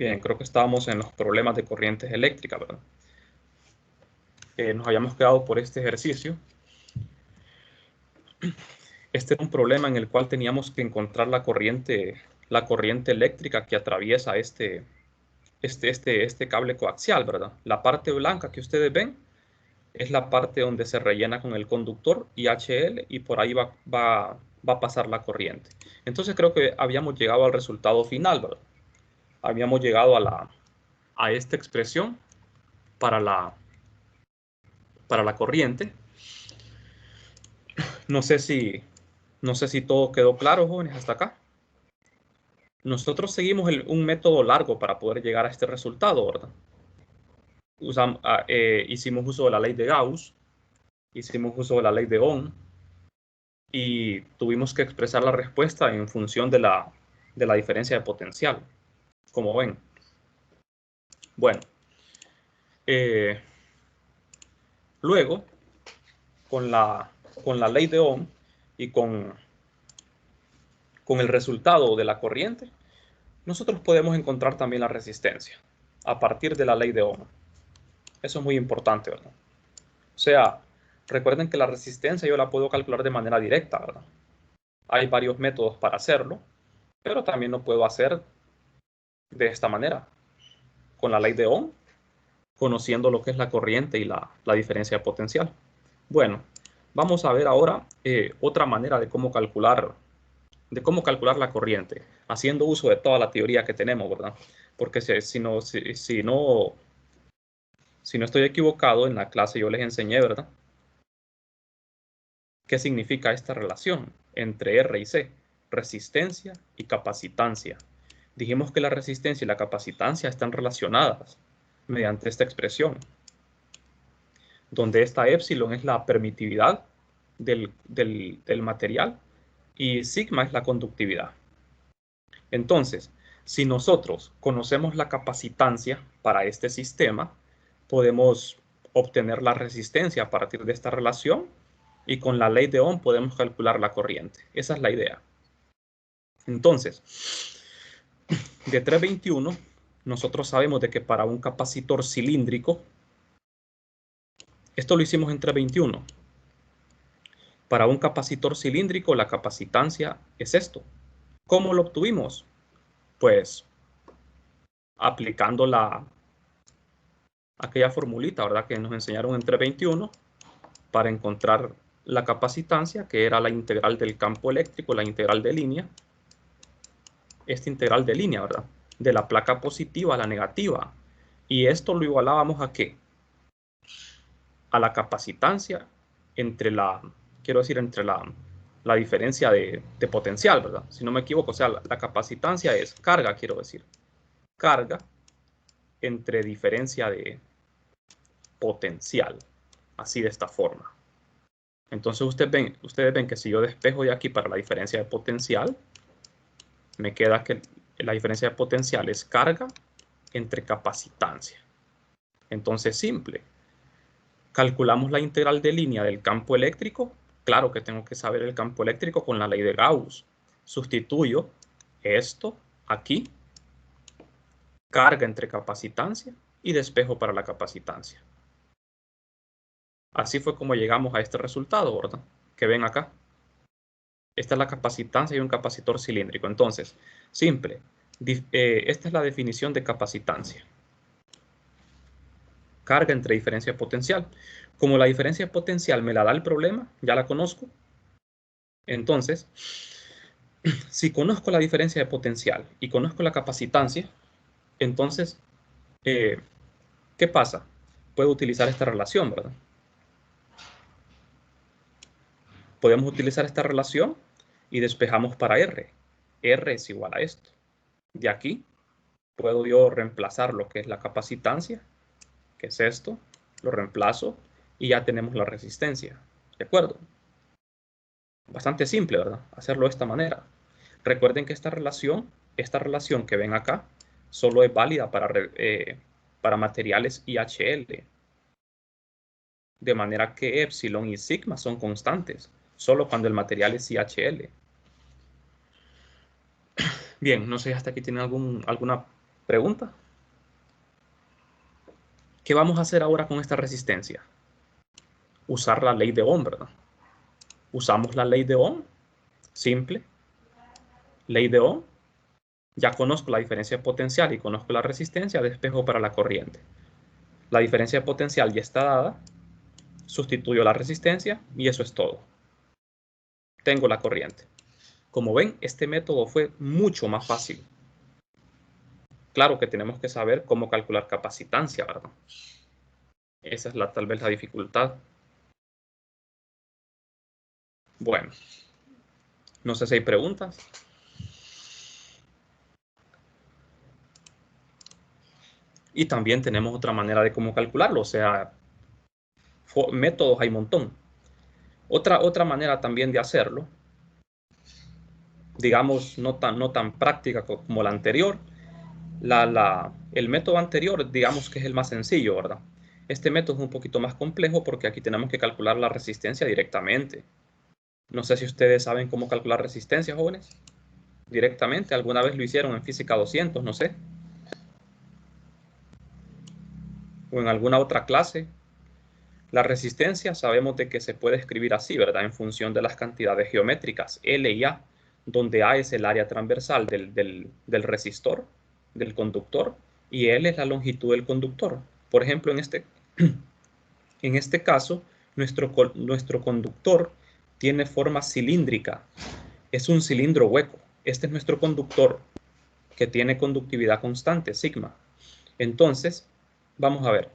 Bien, creo que estábamos en los problemas de corrientes eléctricas, ¿verdad? Nos habíamos quedado por este ejercicio. Este era un problema en el cual teníamos que encontrar la corriente eléctrica que atraviesa este cable coaxial, ¿verdad? La parte blanca que ustedes ven es la parte donde se rellena con el conductor IHL y por ahí va a pasar la corriente. Entonces creo que habíamos llegado al resultado final, ¿verdad? Habíamos llegado a esta expresión para la corriente. No sé si todo quedó claro, jóvenes, hasta acá. Nosotros seguimos un método largo para poder llegar a este resultado, ¿verdad? Hicimos uso de la ley de Gauss, hicimos uso de la ley de Ohm y tuvimos que expresar la respuesta en función de la diferencia de potencial, como ven. Bueno, luego, con la ley de Ohm y con el resultado de la corriente, nosotros podemos encontrar también la resistencia a partir de la ley de Ohm. Eso es muy importante, ¿verdad? O sea, recuerden que la resistencia yo la puedo calcular de manera directa, ¿verdad? Hay varios métodos para hacerlo, pero también lo puedo hacer de esta manera, con la ley de Ohm, conociendo lo que es la corriente y la diferencia de potencial. Bueno, vamos a ver ahora otra manera de cómo calcular la corriente, haciendo uso de toda la teoría que tenemos, ¿verdad? Porque si no estoy equivocado, en la clase yo les enseñé, ¿verdad? ¿Qué significa esta relación entre R y C? Resistencia y capacitancia. Dijimos que la resistencia y la capacitancia están relacionadas mediante esta expresión, donde esta epsilon es la permitividad del material y sigma es la conductividad. Entonces, si nosotros conocemos la capacitancia para este sistema, podemos obtener la resistencia a partir de esta relación y con la ley de Ohm podemos calcular la corriente. Esa es la idea. Entonces, de 321, nosotros sabemos de que para un capacitor cilíndrico, esto lo hicimos en 321, para un capacitor cilíndrico la capacitancia es esto. ¿Cómo lo obtuvimos? Pues aplicando aquella formulita, ¿verdad? Que nos enseñaron en 321 para encontrar la capacitancia, que era la integral del campo eléctrico, la integral de línea. Esta integral de línea, ¿verdad? De la placa positiva a la negativa. Y esto lo igualábamos ¿a qué? A la capacitancia entre entre la diferencia de potencial, ¿verdad? Si no me equivoco, o sea, la capacitancia es carga, quiero decir. Carga entre diferencia de potencial. Así de esta forma. Entonces ustedes ven que si yo despejo de aquí para la diferencia de potencial, me queda que la diferencia de potencial es carga entre capacitancia. Entonces, simple. Calculamos la integral de línea del campo eléctrico. Claro que tengo que saber el campo eléctrico con la ley de Gauss. Sustituyo esto aquí, carga entre capacitancia y despejo para la capacitancia. Así fue como llegamos a este resultado, ¿verdad? Que ven acá. Esta es la capacitancia de un capacitor cilíndrico. Entonces, simple. Esta es la definición de capacitancia. Carga entre diferencia potencial. Como la diferencia potencial me la da el problema, ya la conozco. Entonces, si conozco la diferencia de potencial y conozco la capacitancia, entonces, ¿qué pasa? Puedo utilizar esta relación, ¿verdad? Podemos utilizar esta relación y despejamos para R. R es igual a esto. De aquí puedo yo reemplazar lo que es la capacitancia, que es esto, lo reemplazo y ya tenemos la resistencia. ¿De acuerdo? Bastante simple, ¿verdad? Hacerlo de esta manera. Recuerden que esta relación que ven acá, solo es válida para materiales IHL. De manera que epsilon y sigma son constantes, solo cuando el material es IHL. Bien, no sé hasta aquí tienen alguna ¿Pregunta? ¿Qué vamos a hacer ahora con esta resistencia? Usar la ley de Ohm, ¿verdad? Usamos la ley de Ohm, simple. Ley de Ohm. Ya conozco la diferencia de potencial y conozco la resistencia, despejo para la corriente. La diferencia de potencial ya está dada, sustituyo la resistencia y eso es todo. Tengo la corriente. Como ven, este método fue mucho más fácil. Claro que tenemos que saber cómo calcular capacitancia, ¿verdad? Esa es tal vez la dificultad. Bueno, no sé si hay preguntas. Y también tenemos otra manera de cómo calcularlo, o sea, métodos hay un montón. Otra manera también de hacerlo, digamos, no tan práctica como la anterior, el método anterior, digamos que es el más sencillo, ¿verdad? Este método es un poquito más complejo porque aquí tenemos que calcular la resistencia directamente. No sé si ustedes saben cómo calcular resistencia, jóvenes. Directamente, alguna vez lo hicieron en física 200, no sé. O en alguna otra clase. La resistencia sabemos de que se puede escribir así, ¿verdad? En función de las cantidades geométricas, L y A, donde A es el área transversal del resistor, del conductor, y L es la longitud del conductor. Por ejemplo, en este caso, nuestro conductor tiene forma cilíndrica. Es un cilindro hueco. Este es nuestro conductor que tiene conductividad constante, sigma. Entonces, vamos a ver.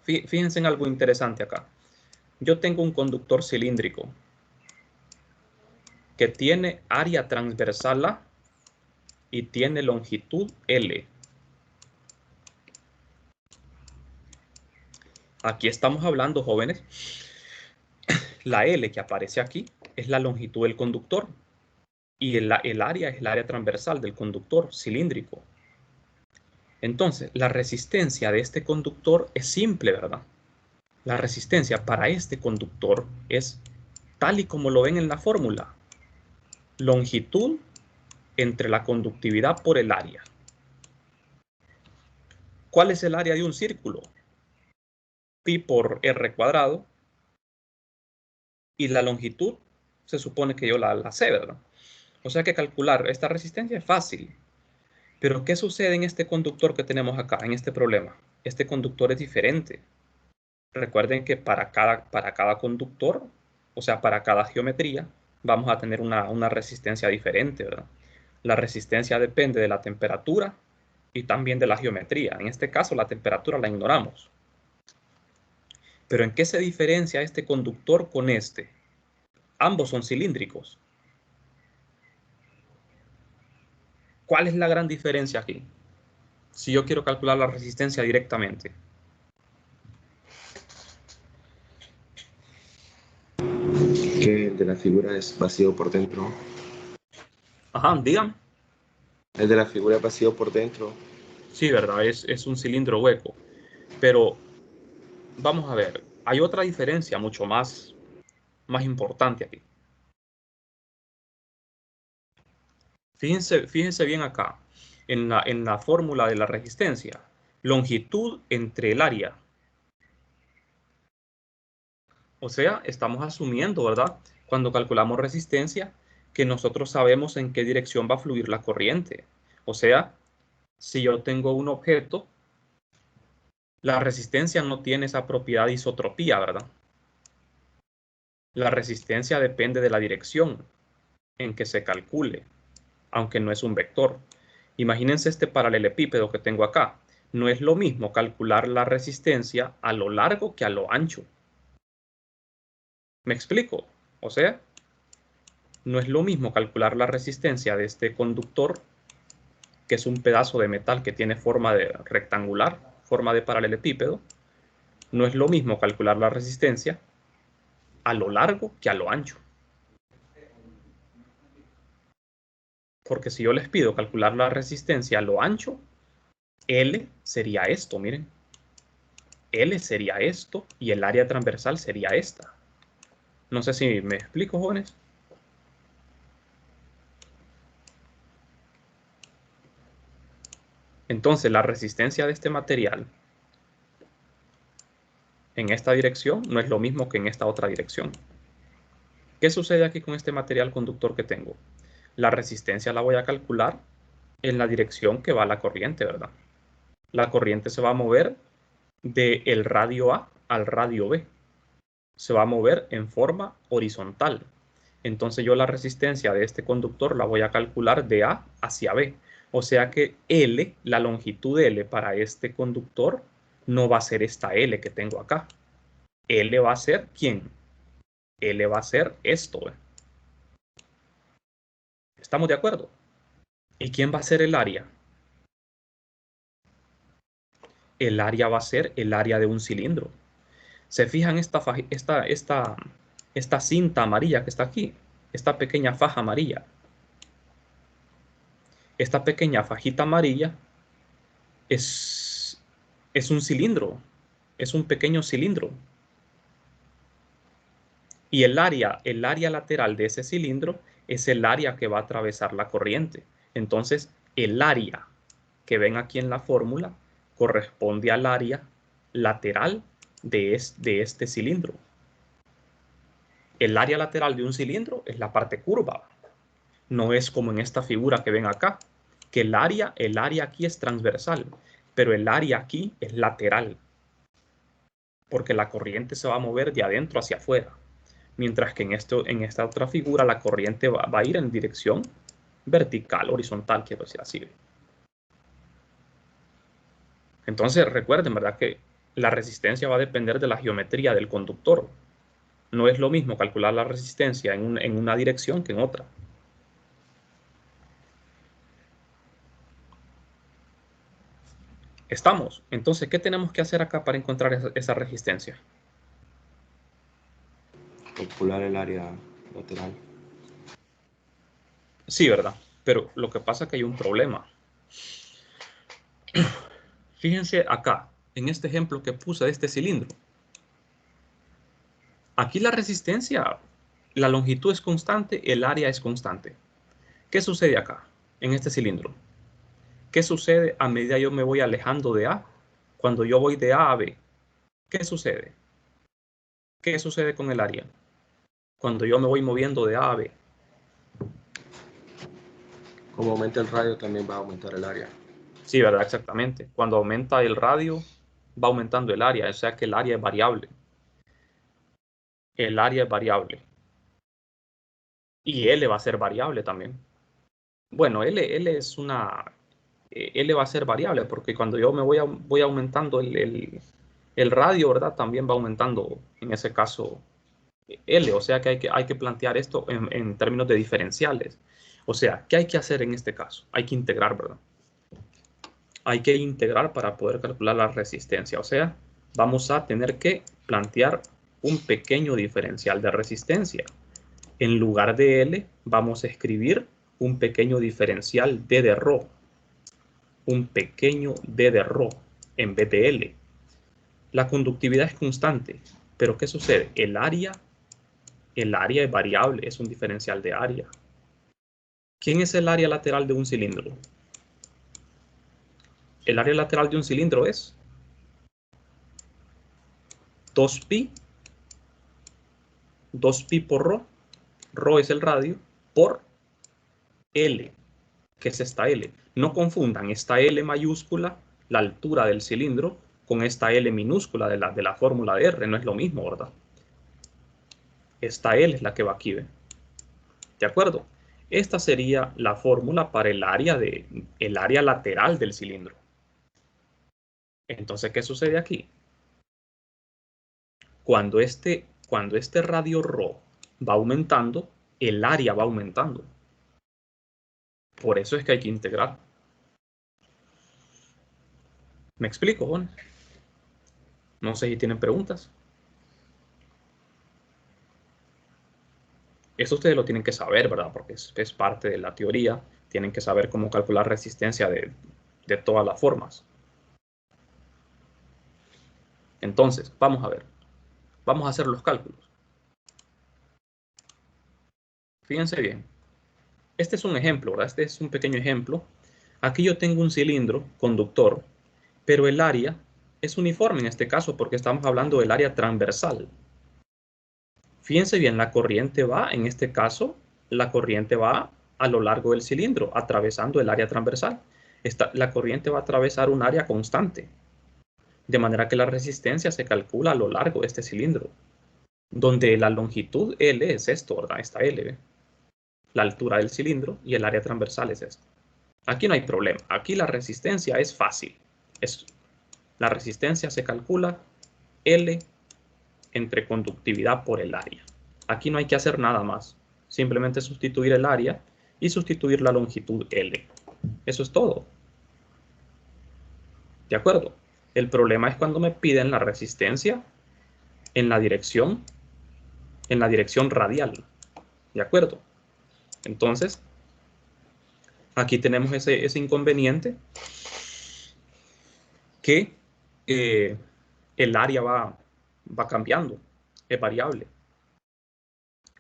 Fíjense en algo interesante acá. Yo tengo un conductor cilíndrico que tiene área transversal A y tiene longitud L. Aquí estamos hablando, jóvenes, la L que aparece aquí es la longitud del conductor y el área es el área transversal del conductor cilíndrico. Entonces, la resistencia de este conductor es simple, ¿verdad? La resistencia para este conductor es tal y como lo ven en la fórmula. Longitud entre la conductividad por el área. ¿Cuál es el área de un círculo? Pi por r cuadrado. Y la longitud se supone que yo la sé, ¿verdad? O sea que calcular esta resistencia es fácil. Pero ¿qué sucede en este conductor que tenemos acá, en este problema? Este conductor es diferente. Recuerden que para cada conductor, o sea, para cada geometría, vamos a tener una resistencia diferente, ¿verdad? La resistencia depende de la temperatura y también de la geometría. En este caso, la temperatura la ignoramos. Pero ¿en qué se diferencia este conductor con este? Ambos son cilíndricos. ¿Cuál es la gran diferencia aquí? Si yo quiero calcular la resistencia directamente. Que el de la figura es vacío por dentro. Ajá, digan. El de la figura es vacío por dentro. Sí, ¿verdad? Es un cilindro hueco. Pero vamos a ver, hay otra diferencia mucho más importante aquí. Fíjense bien acá, en la fórmula de la resistencia. Longitud entre el área. O sea, estamos asumiendo, ¿verdad? Cuando calculamos resistencia, que nosotros sabemos en qué dirección va a fluir la corriente. O sea, si yo tengo un objeto, la resistencia no tiene esa propiedad de isotropía, ¿verdad? La resistencia depende de la dirección en que se calcule, aunque no es un vector. Imagínense este paralelepípedo que tengo acá. No es lo mismo calcular la resistencia a lo largo que a lo ancho. ¿Me explico? O sea, no es lo mismo calcular la resistencia de este conductor, que es un pedazo de metal que tiene forma de rectangular, forma de paralelepípedo. No es lo mismo calcular la resistencia a lo largo que a lo ancho. Porque si yo les pido calcular la resistencia a lo ancho, L sería esto, miren. L sería esto y el área transversal sería esta. No sé si me explico, jóvenes. Entonces, la resistencia de este material en esta dirección no es lo mismo que en esta otra dirección. ¿Qué sucede aquí con este material conductor que tengo? La resistencia la voy a calcular en la dirección que va la corriente, ¿verdad? La corriente se va a mover del radio A al radio B. Se va a mover en forma horizontal. Entonces yo la resistencia de este conductor la voy a calcular de A hacia B. O sea que L, la longitud L para este conductor, no va a ser esta L que tengo acá. L va a ser ¿quién? L va a ser esto. ¿Estamos de acuerdo? ¿Y quién va a ser el área? El área va a ser el área de un cilindro. ¿Se fijan esta cinta amarilla que está aquí? Esta pequeña faja amarilla. Esta pequeña fajita amarilla es un cilindro. Es un pequeño cilindro. Y el área lateral de ese cilindro es el área que va a atravesar la corriente. Entonces, el área que ven aquí en la fórmula corresponde al área lateral de este cilindro. El área lateral de un cilindro es la parte curva. No es como en esta figura que ven acá, que el área aquí es transversal, pero el área aquí es lateral, porque la corriente se va a mover de adentro hacia afuera. Mientras que en esta otra figura la corriente va a ir en dirección vertical, horizontal, quiero decir así. Entonces recuerden, ¿verdad? Que la resistencia va a depender de la geometría del conductor. No es lo mismo calcular la resistencia en una dirección que en otra. ¿Estamos? Entonces, ¿qué tenemos que hacer acá para encontrar esa resistencia? Calcular el área lateral. Sí, ¿verdad? Pero lo que pasa es que hay un problema. Fíjense acá, en este ejemplo que puse de este cilindro. Aquí la resistencia, la longitud es constante, el área es constante. ¿Qué sucede acá, en este cilindro? ¿Qué sucede a medida que yo me voy alejando de A? Cuando yo voy de A a B, ¿qué sucede? ¿Qué sucede con el área? Cuando yo me voy moviendo de A a B. Como aumenta el radio, también va a aumentar el área. Sí, ¿verdad? Exactamente. Cuando aumenta el radio, va aumentando el área, o sea que el área es variable. El área es variable. Y L va a ser variable también. Bueno, L es L va a ser variable porque cuando yo me voy aumentando el radio, ¿verdad? También va aumentando, en ese caso, L. O sea que hay que plantear esto en términos de diferenciales. O sea, ¿qué hay que hacer en este caso? Hay que integrar, ¿verdad? Hay que integrar para poder calcular la resistencia. O sea, vamos a tener que plantear un pequeño diferencial de resistencia. En lugar de L, vamos a escribir un pequeño diferencial D de ρ. Un pequeño D de ρ en vez de L. La conductividad es constante, pero ¿qué sucede? El área es variable, es un diferencial de área. ¿Quién es el área lateral de un cilindro? El área lateral de un cilindro es 2pi por ρ, ρ es el radio, por L, que es esta L. No confundan esta L mayúscula, la altura del cilindro, con esta L minúscula de la fórmula de R. No es lo mismo, ¿verdad? Esta L es la que va aquí, ¿ve? ¿De acuerdo? Esta sería la fórmula para el área lateral del cilindro. Entonces, ¿qué sucede aquí? Cuando este radio ρ va aumentando, el área va aumentando. Por eso es que hay que integrar. ¿Me explico, Juan? No sé si tienen preguntas. Eso ustedes lo tienen que saber, ¿verdad? Porque es parte de la teoría. Tienen que saber cómo calcular resistencia de todas las formas. Entonces, vamos a ver. Vamos a hacer los cálculos. Fíjense bien. Este es un ejemplo, ¿verdad? Este es un pequeño ejemplo Aquí yo tengo un cilindro conductor, pero el área es uniforme en este caso porque estamos hablando del área transversal. Fíjense bien, la corriente va, en este caso, la corriente va a lo largo del cilindro, atravesando el área transversal. La corriente va a atravesar un área constante, de manera que la resistencia se calcula a lo largo de este cilindro, donde la longitud L es esto, ¿verdad? Esta L, ¿ve? La altura del cilindro y el área transversal es esto. Aquí no hay problema, aquí la resistencia es fácil. La resistencia se calcula L entre conductividad por el área. Aquí no hay que hacer nada más, simplemente sustituir el área y sustituir la longitud L. Eso es todo. ¿De acuerdo? El problema es cuando me piden la resistencia en la dirección radial. ¿De acuerdo? Entonces, aquí tenemos ese inconveniente que el área va cambiando, es variable.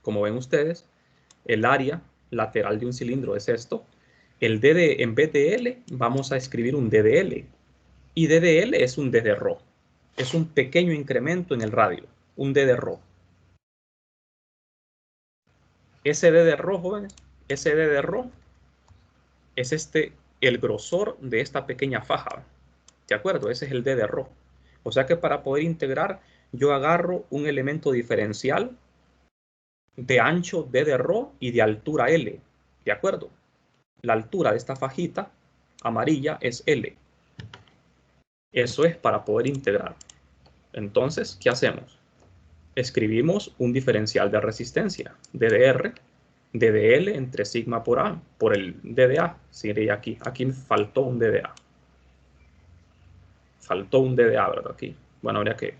Como ven ustedes, el área lateral de un cilindro es esto. El DD, en vez de L, vamos a escribir un DDL. Y DDL es un DD-ρ. Es un pequeño incremento en el radio, un DD-ρ. Ese DD-ρ, jóvenes, ese DD-ρ es el grosor de esta pequeña faja. ¿De acuerdo? Ese es el DD-ρ. O sea que para poder integrar, yo agarro un elemento diferencial de ancho DD-ρ y de altura L. ¿De acuerdo? La altura de esta fajita amarilla es L. Eso es para poder integrar. Entonces, ¿qué hacemos? Escribimos un diferencial de resistencia, DDR, DDL entre sigma por A, por el DDA, sería aquí. Aquí me faltó un DDA. Faltó un DDA, ¿verdad? Aquí. Bueno, habría que...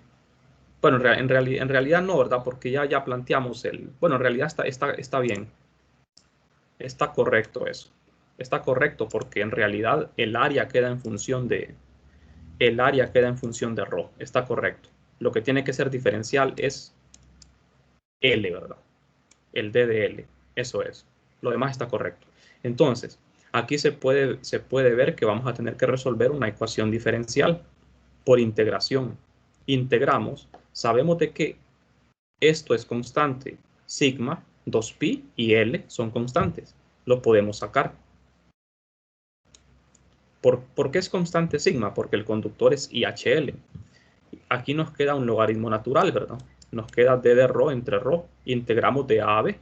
Bueno, en realidad no, ¿verdad? Porque ya planteamos el... Bueno, en realidad está bien. Está correcto eso. Está correcto porque en realidad el área queda en función de... El área queda en función de ρ. Está correcto. Lo que tiene que ser diferencial es L, ¿verdad? El D de L. Eso es. Lo demás está correcto. Entonces, aquí se puede ver que vamos a tener que resolver una ecuación diferencial por integración. Integramos. Sabemos de que esto es constante. Sigma, 2pi y L son constantes. Lo podemos sacar. ¿Por qué es constante sigma? Porque el conductor es IHL. Aquí nos queda un logaritmo natural, ¿verdad? Nos queda d de ρ entre ρ. Integramos de A a B,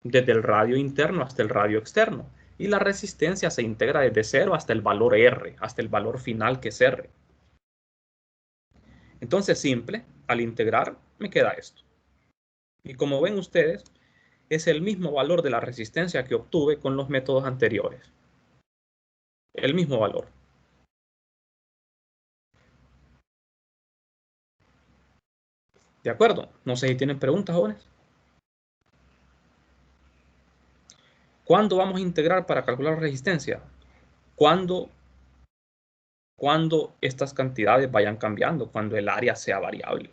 desde el radio interno hasta el radio externo. Y la resistencia se integra desde 0 hasta el valor R, hasta el valor final que es R. Entonces, simple, al integrar me queda esto. Y como ven ustedes, es el mismo valor de la resistencia que obtuve con los métodos anteriores. El mismo valor. ¿De acuerdo? No sé si tienen preguntas, jóvenes. ¿Cuándo vamos a integrar para calcular resistencia? Cuando estas cantidades vayan cambiando, cuando el área sea variable.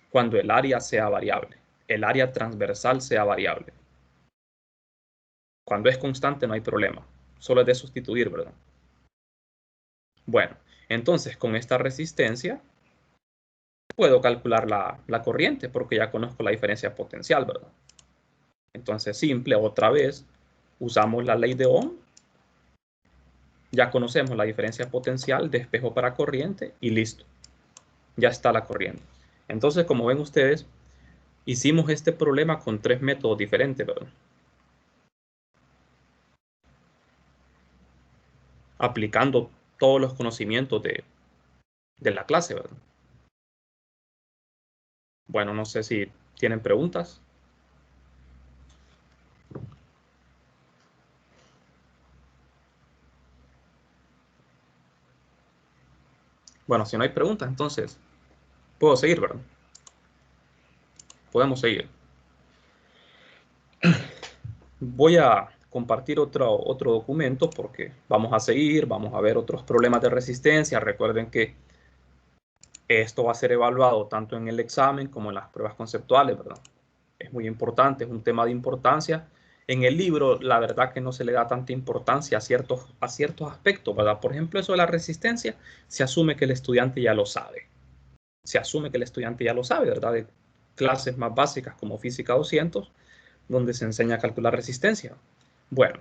Cuando el área sea variable. El área transversal sea variable. Cuando es constante no hay problema. Solo es de sustituir, ¿verdad? Bueno, entonces con esta resistencia puedo calcular la corriente porque ya conozco la diferencia potencial, ¿verdad? Entonces simple, otra vez, usamos la ley de Ohm. Ya conocemos la diferencia potencial de espejo para corriente y listo. Ya está la corriente. Entonces, como ven ustedes, hicimos este problema con 3 métodos diferentes, ¿verdad? Aplicando todos los conocimientos de la clase, ¿verdad? Bueno, no sé si tienen preguntas. Bueno, si no hay preguntas, entonces puedo seguir, ¿verdad? Podemos seguir. Voy a compartir otro documento porque vamos a seguir, vamos a ver otros problemas de resistencia. Recuerden que esto va a ser evaluado tanto en el examen como en las pruebas conceptuales, ¿verdad? Es muy importante, es un tema de importancia En el libro, la verdad que no se le da tanta importancia a ciertos aspectos, ¿verdad? Por ejemplo, eso de la resistencia, se asume que el estudiante ya lo sabe. Se asume que el estudiante ya lo sabe, ¿verdad? De clases más básicas como Física 200, donde se enseña a calcular resistencia. Bueno,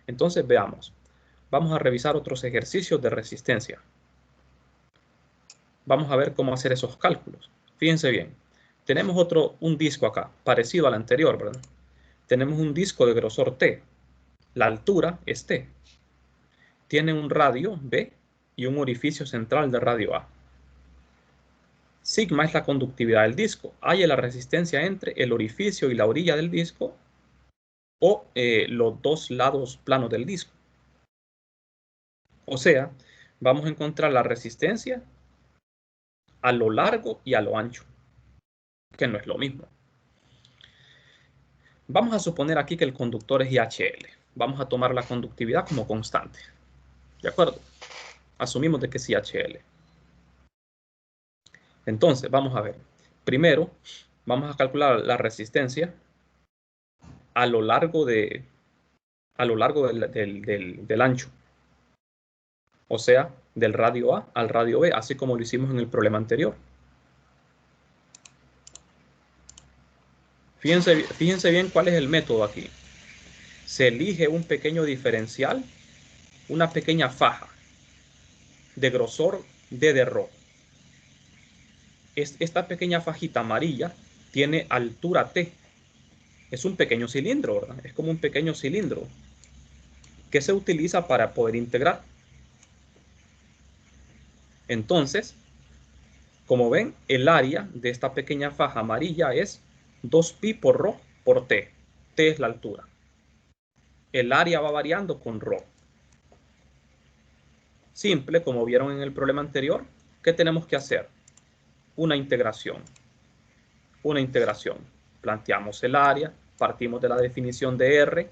entonces veamos. Vamos a revisar otros ejercicios de resistencia. Vamos a ver cómo hacer esos cálculos. Fíjense bien. Tenemos un disco acá, parecido al anterior, ¿verdad? Tenemos un disco de grosor T. La altura es T. Tiene un radio B y un orificio central de radio A. Sigma es la conductividad del disco. Halla la resistencia entre el orificio y la orilla del disco o los dos lados planos del disco. O sea, vamos a encontrar la resistencia a lo largo y a lo ancho, que no es lo mismo. Vamos a suponer aquí que el conductor es IHL. Vamos a tomar la conductividad como constante. ¿De acuerdo? Asumimos de que es IHL. Entonces, vamos a ver. Primero, vamos a calcular la resistencia a lo largo del ancho. O sea, del radio A al radio B, así como lo hicimos en el problema anterior. Fíjense bien cuál es el método aquí. Se elige un pequeño diferencial, una pequeña faja de grosor D de Rho. Esta pequeña fajita amarilla tiene altura T. Es un pequeño cilindro, ¿verdad? Es como un pequeño cilindro que se utiliza para poder integrar. Entonces, como ven, el área de esta pequeña faja amarilla es 2pi por Rho por T. T es la altura. El área va variando con Rho. Simple, como vieron en el problema anterior, ¿qué tenemos que hacer? Una integración. Una integración. Planteamos el área, partimos de la definición de R.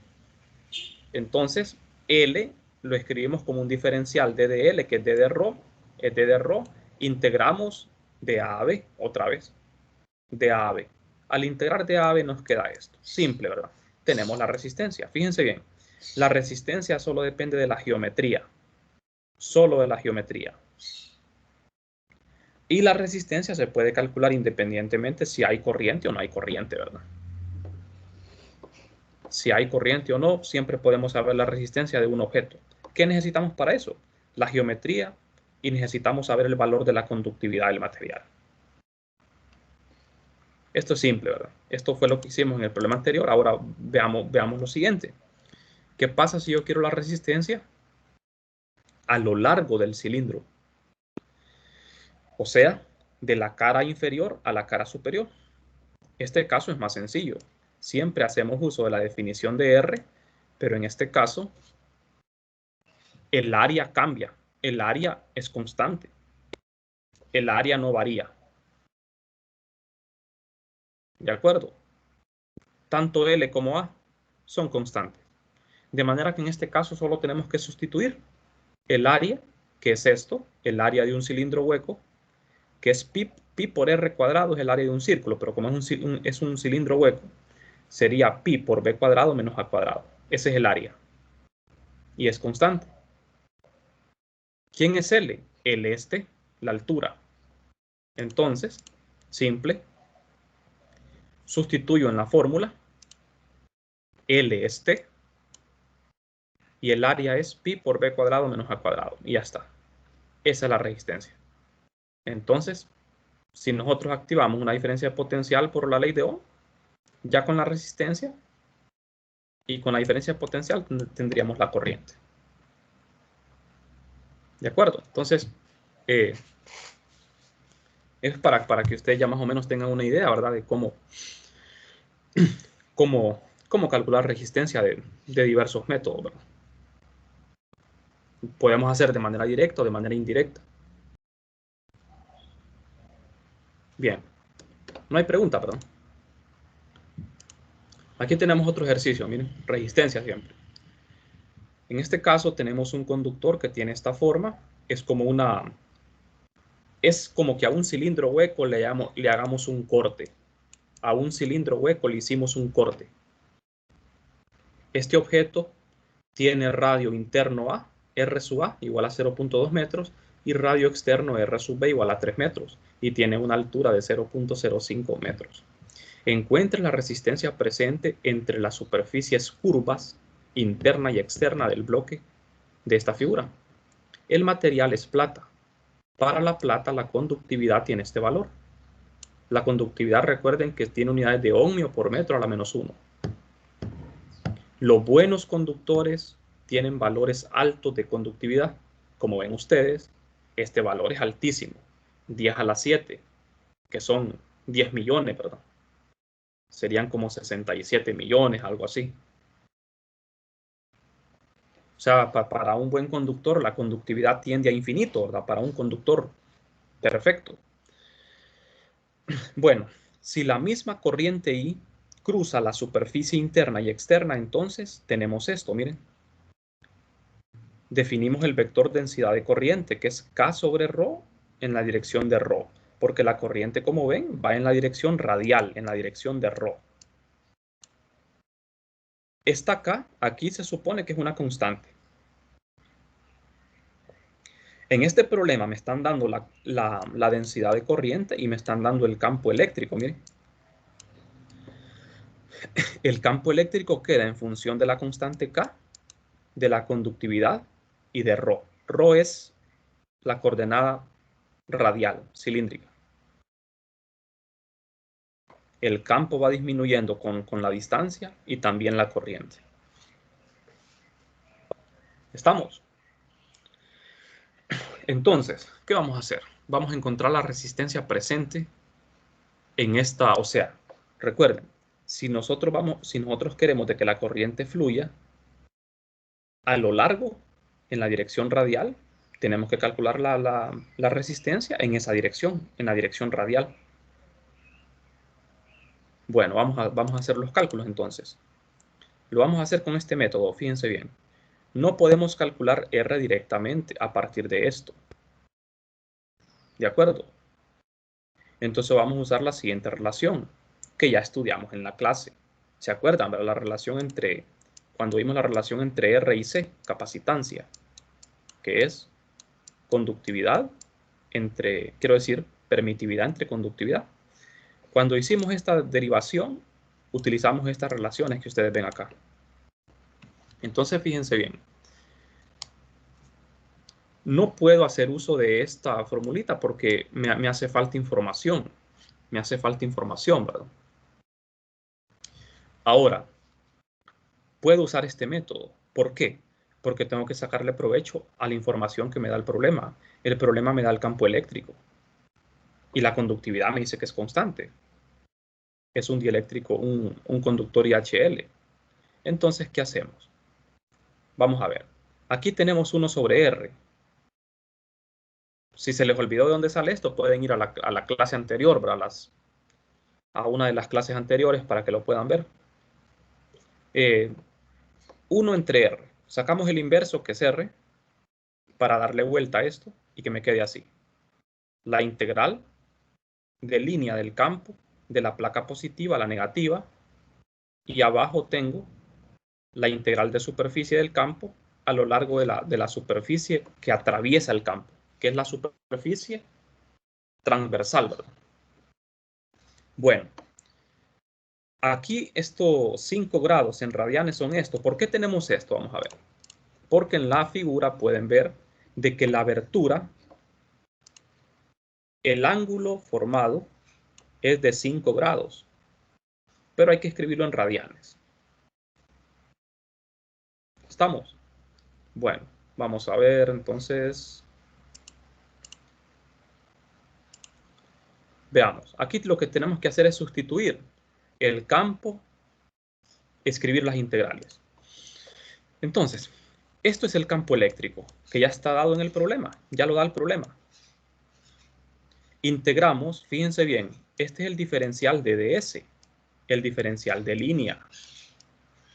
Entonces, L lo escribimos como un diferencial D de L, que es D de Rho, es D de Rho. Integramos de A a B, otra vez. De A a B. Al integrar de A a B nos queda esto. Simple, ¿verdad? Tenemos la resistencia. Fíjense bien. La resistencia solo depende de la geometría. Solo de la geometría. Y la resistencia se puede calcular independientemente si hay corriente o no hay corriente, ¿verdad? Si hay corriente o no, siempre podemos saber la resistencia de un objeto. ¿Qué necesitamos para eso? La geometría y necesitamos saber el valor de la conductividad del material. Esto es simple, ¿verdad? Esto fue lo que hicimos en el problema anterior. Ahora veamos lo siguiente. ¿Qué pasa si yo quiero la resistencia a lo largo del cilindro? O sea, de la cara inferior a la cara superior. Este caso es más sencillo. Siempre hacemos uso de la definición de R, pero en este caso el área cambia. El área es constante. El área no varía. ¿De acuerdo? Tanto L como A son constantes. De manera que en este caso solo tenemos que sustituir el área, que es esto, el área de un cilindro hueco, que es pi por R cuadrado, es el área de un círculo, pero como es un cilindro hueco, sería pi por b cuadrado menos a cuadrado. Ese es el área. Y es constante. ¿Quién es L? L es T, la altura. Entonces, simple, sustituyo en la fórmula, L es T, y el área es pi por b cuadrado menos a cuadrado. Y ya está. Esa es la resistencia. Entonces, si nosotros activamos una diferencia potencial por la ley de Ohm, ya con la resistencia y con la diferencia potencial tendríamos la corriente. ¿De acuerdo? Entonces, es para que ustedes ya más o menos tengan una idea, ¿verdad? De cómo calcular resistencia de diversos métodos, ¿verdad? Podemos hacer de manera directa o de manera indirecta. Bien. No hay pregunta, perdón. Aquí tenemos otro ejercicio, miren, resistencia siempre. En este caso tenemos un conductor que tiene esta forma. Es como que a un cilindro hueco le hagamos un corte. A un cilindro hueco le hicimos un corte. Este objeto tiene radio interno A, R sub A igual a 0.2 metros, y radio externo R sub B igual a 3 metros, y tiene una altura de 0.05 metros. Encuentre la resistencia presente entre las superficies curvas interna y externa del bloque de esta figura. El material es plata. Para la plata, la conductividad tiene este valor. La conductividad, recuerden que tiene unidades de ohmio por metro a la menos 1. Los buenos conductores tienen valores altos de conductividad. Como ven ustedes, este valor es altísimo. 10 a la 7, que son 10 millones, ¿verdad? Serían como 67 millones, algo así. O sea, para un buen conductor, la conductividad tiende a infinito, ¿verdad? Para un conductor perfecto. Bueno, si la misma corriente I cruza la superficie interna y externa, entonces tenemos esto, miren. Definimos el vector densidad de corriente, que es K sobre ρ en la dirección de ρ, porque la corriente, como ven, va en la dirección radial, en la dirección de ρ. Esta K, aquí se supone que es una constante. En este problema me están dando la densidad de corriente y me están dando el campo eléctrico, miren. El campo eléctrico queda en función de la constante K, de la conductividad y de ρ. ρ es la coordenada radial, cilíndrica. El campo va disminuyendo con la distancia y también la corriente. ¿Estamos? Entonces, ¿qué vamos a hacer? Vamos a encontrar la resistencia presente en esta, o sea, recuerden, si nosotros queremos de que la corriente fluya a lo largo, en la dirección radial, tenemos que calcular la resistencia en esa dirección, en la dirección radial. Bueno, vamos a hacer los cálculos entonces. Lo vamos a hacer con este método, fíjense bien. No podemos calcular R directamente a partir de esto. ¿De acuerdo? Entonces vamos a usar la siguiente relación, que ya estudiamos en la clase. ¿Se acuerdan? La relación entre, cuando vimos la relación entre R y C, capacitancia, que es conductividad entre, quiero decir, permitividad entre conductividad. Cuando hicimos esta derivación, utilizamos estas relaciones que ustedes ven acá. Entonces, fíjense bien. No puedo hacer uso de esta formulita porque me hace falta información. Me hace falta información, ¿verdad? Ahora, puedo usar este método. ¿Por qué? Porque tengo que sacarle provecho a la información que me da el problema. El problema me da el campo eléctrico. Y la conductividad me dice que es constante. Es un dieléctrico, un conductor IHL. Entonces, ¿qué hacemos? Vamos a ver. Aquí tenemos 1 sobre R. Si se les olvidó de dónde sale esto, pueden ir a la clase anterior, ¿verdad? A una de las clases anteriores para que lo puedan ver. 1 entre R. Sacamos el inverso, que es R, para darle vuelta a esto y que me quede así. La integral de línea del campo de la placa positiva a la negativa, y abajo tengo la integral de superficie del campo a lo largo de la superficie que atraviesa el campo, que es la superficie transversal, ¿verdad? Bueno, aquí estos 5 grados en radianes son esto. ¿Por qué tenemos esto? Vamos a ver. Porque en la figura pueden ver de que la abertura, el ángulo formado es de 5 grados, pero hay que escribirlo en radianes. ¿Estamos? Bueno, vamos a ver entonces. Veamos, aquí lo que tenemos que hacer es sustituir el campo, escribir las integrales. Entonces, esto es el campo eléctrico, que ya está dado en el problema, ya lo da el problema. Integramos, fíjense bien, este es el diferencial de ds, el diferencial de línea.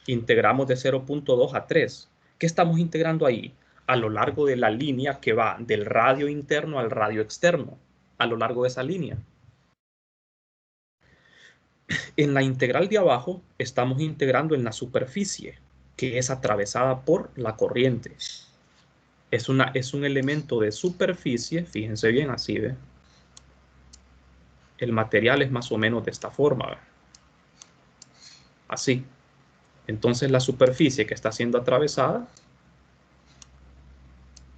Integramos de 0.2 a 3. ¿Qué estamos integrando ahí? A lo largo de la línea que va del radio interno al radio externo, a lo largo de esa línea. En la integral de abajo estamos integrando en la superficie. que es atravesada por la corriente. Es un elemento de superficie, fíjense bien, así, ¿ve? El material es más o menos de esta forma, ¿ve? Así. Entonces la superficie que está siendo atravesada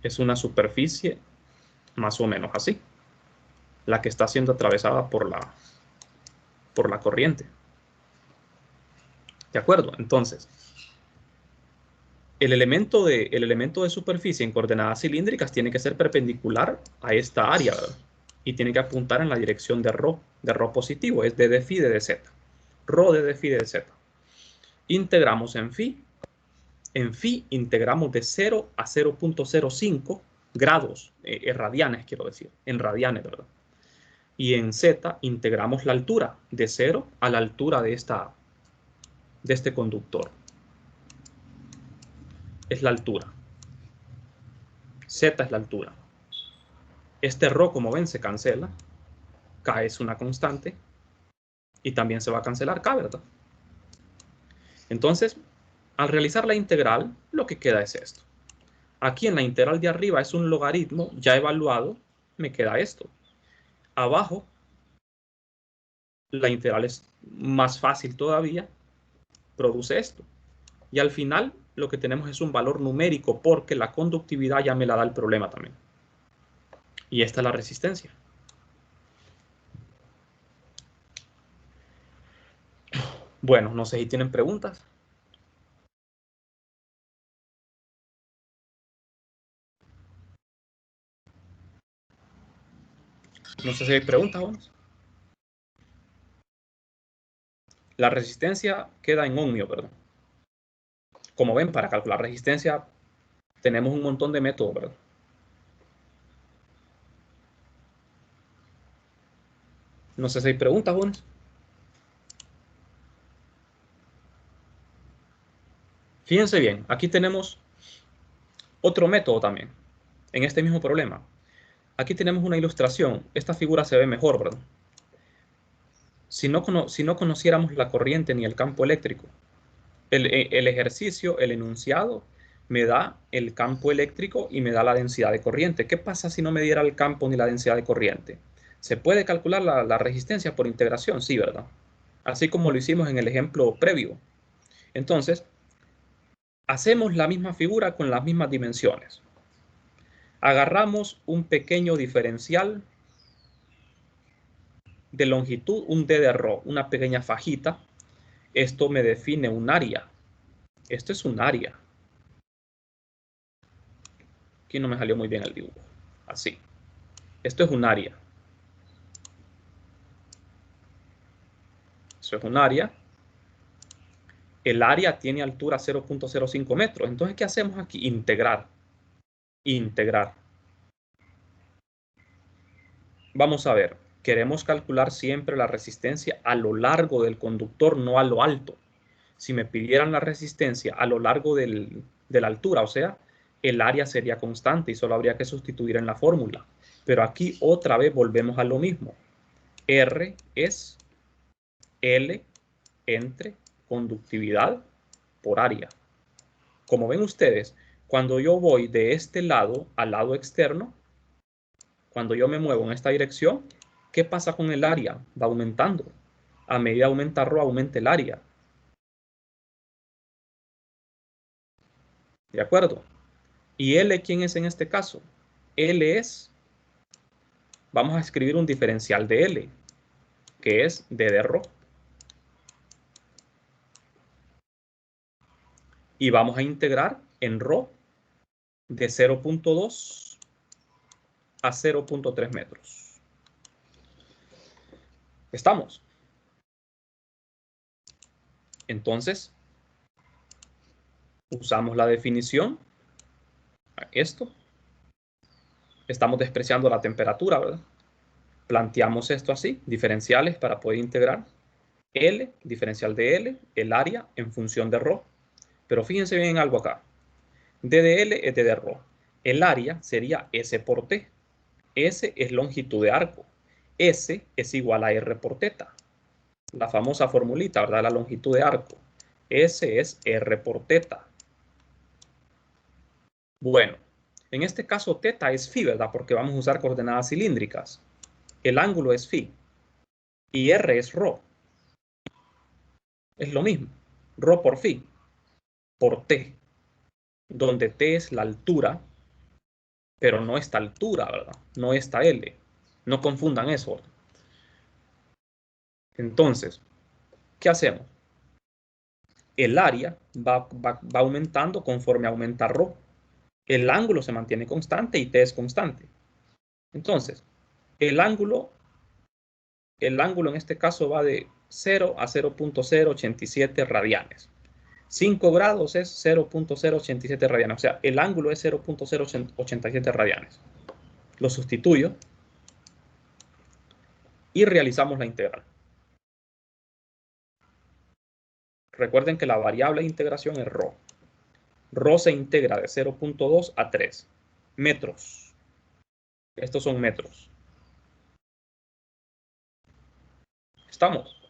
es una superficie más o menos así, la que está siendo atravesada por la corriente. ¿De acuerdo? Entonces, el elemento de superficie en coordenadas cilíndricas tiene que ser perpendicular a esta área, ¿verdad? Y tiene que apuntar en la dirección de ρ positivo, es de phi de z. Rho de phi de z. Integramos en phi. En phi integramos de 0 a 0.05 grados, radianes quiero decir, en radianes, ¿verdad? Y en z integramos la altura, de 0 a la altura de este conductor. Es la altura. Z es la altura. Este ρ, como ven, se cancela. K es una constante. Y también se va a cancelar K, ¿verdad? Entonces, al realizar la integral, lo que queda es esto. Aquí en la integral de arriba es un logaritmo ya evaluado. Me queda esto. Abajo, la integral es más fácil todavía. Produce esto. Y al final, lo que tenemos es un valor numérico porque la conductividad ya me la da el problema también. Y esta es la resistencia. Bueno, no sé si tienen preguntas. No sé si hay preguntas, vamos. La resistencia queda en ohmio, ¿verdad? Como ven, para calcular resistencia tenemos un montón de métodos, ¿verdad? No sé si hay preguntas, vamos. Fíjense bien, aquí tenemos otro método también, en este mismo problema. Aquí tenemos una ilustración. Esta figura se ve mejor, ¿verdad? Si no conociéramos la corriente ni el campo eléctrico, el ejercicio, el enunciado, me da el campo eléctrico y me da la densidad de corriente. ¿Qué pasa si no me diera el campo ni la densidad de corriente? ¿Se puede calcular la resistencia por integración? Sí, ¿verdad? Así como lo hicimos en el ejemplo previo. Entonces, hacemos la misma figura con las mismas dimensiones. Agarramos un pequeño diferencial de longitud, un d de ρ, una pequeña fajita. Esto me define un área. Esto es un área. Aquí no me salió muy bien el dibujo. Así. Esto es un área. Eso es un área. El área tiene altura 0.05 metros. Entonces, ¿qué hacemos aquí? Integrar. Integrar. Vamos a ver. Queremos calcular siempre la resistencia a lo largo del conductor, no a lo alto. Si me pidieran la resistencia a lo largo de la altura, o sea, el área sería constante y solo habría que sustituir en la fórmula. Pero aquí otra vez volvemos a lo mismo. R es L entre conductividad por área. Como ven ustedes, cuando yo voy de este lado al lado externo, cuando yo me muevo en esta dirección, ¿qué pasa con el área? Va aumentando. A medida aumenta ρ, aumenta el área. ¿De acuerdo? ¿Y L quién es en este caso? L es, vamos a escribir un diferencial de L, que es d de ρ. Y vamos a integrar en ρ de 0.2 a 0.3 metros. ¿Estamos? Entonces, usamos la definición. Esto. Estamos despreciando la temperatura, ¿verdad? Planteamos esto así, diferenciales para poder integrar. L, diferencial de L, el área en función de ρ. Pero fíjense bien en algo acá. D de L es D de ρ. El área sería S por T. S es longitud de arco. S es igual a R por teta. La famosa formulita, ¿verdad? La longitud de arco. S es R por teta. Bueno, en este caso θ es phi, ¿verdad? Porque vamos a usar coordenadas cilíndricas. El ángulo es phi. Y r es ρ. Es lo mismo. Ρ por phi. Por t. Donde t es la altura, pero no esta altura, ¿verdad? No esta L. No confundan eso. Entonces, ¿qué hacemos? El área va aumentando conforme aumenta ρ. El ángulo se mantiene constante y t es constante. Entonces, el ángulo en este caso va de 0 a 0.087 radianes. 5 grados es 0.087 radianes. O sea, el ángulo es 0.087 radianes. Lo sustituyo y realizamos la integral. Recuerden que la variable de integración es ρ. ρ se integra de 0.2 a 3 metros. Estos son metros. ¿Estamos?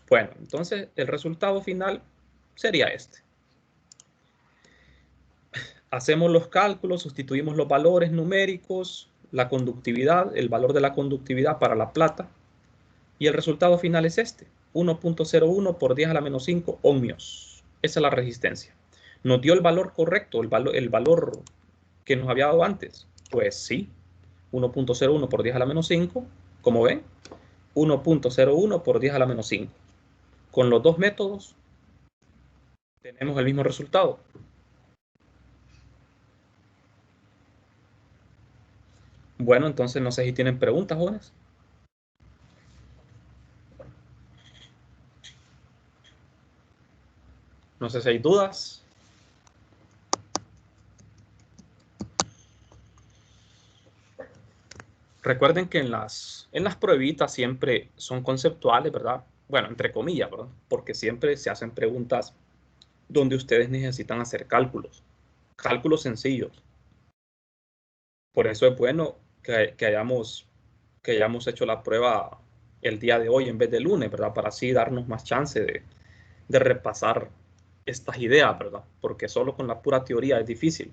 Bueno, entonces el resultado final sería este. Hacemos los cálculos, sustituimos los valores numéricos, la conductividad, el valor de la conductividad para la plata, y el resultado final es este, 1.01 por 10 a la menos 5 ohmios. Esa es la resistencia. ¿Nos dio el valor correcto, el valor que nos había dado antes? Pues sí, 1.01 por 10 a la menos 5, como ven, 1.01 por 10 a la menos 5. Con los dos métodos tenemos el mismo resultado. Bueno, entonces no sé si tienen preguntas, jóvenes. No sé si hay dudas. Recuerden que en las pruebitas siempre son conceptuales, ¿verdad? Bueno, entre comillas, ¿verdad? Porque siempre se hacen preguntas donde ustedes necesitan hacer cálculos. Cálculos sencillos. Por eso es bueno que hayamos hecho la prueba el día de hoy en vez del lunes, ¿verdad? Para así darnos más chance de repasar estas ideas, ¿verdad? Porque solo con la pura teoría es difícil.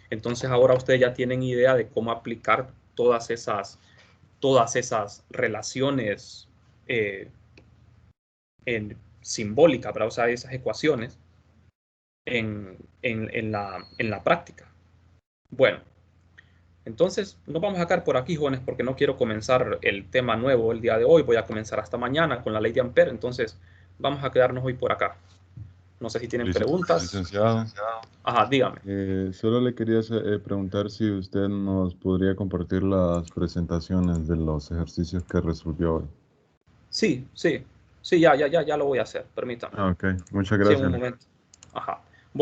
Entonces ahora ustedes ya tienen idea de cómo aplicar todas esas relaciones simbólicas, ¿verdad? O sea, esas ecuaciones en la práctica. Bueno, entonces nos vamos a quedar por aquí, jóvenes, porque no quiero comenzar el tema nuevo el día de hoy. Voy a comenzar hasta mañana con la ley de Ampère. Entonces vamos a quedarnos hoy por acá. No sé si tienen preguntas. Licenciado. Ajá, dígame. Solo le quería preguntar si usted nos podría compartir las presentaciones de los ejercicios que resolvió hoy. Sí, ya lo voy a hacer. Permítame. Ok, muchas Sí, gracias. en un momento. Ajá.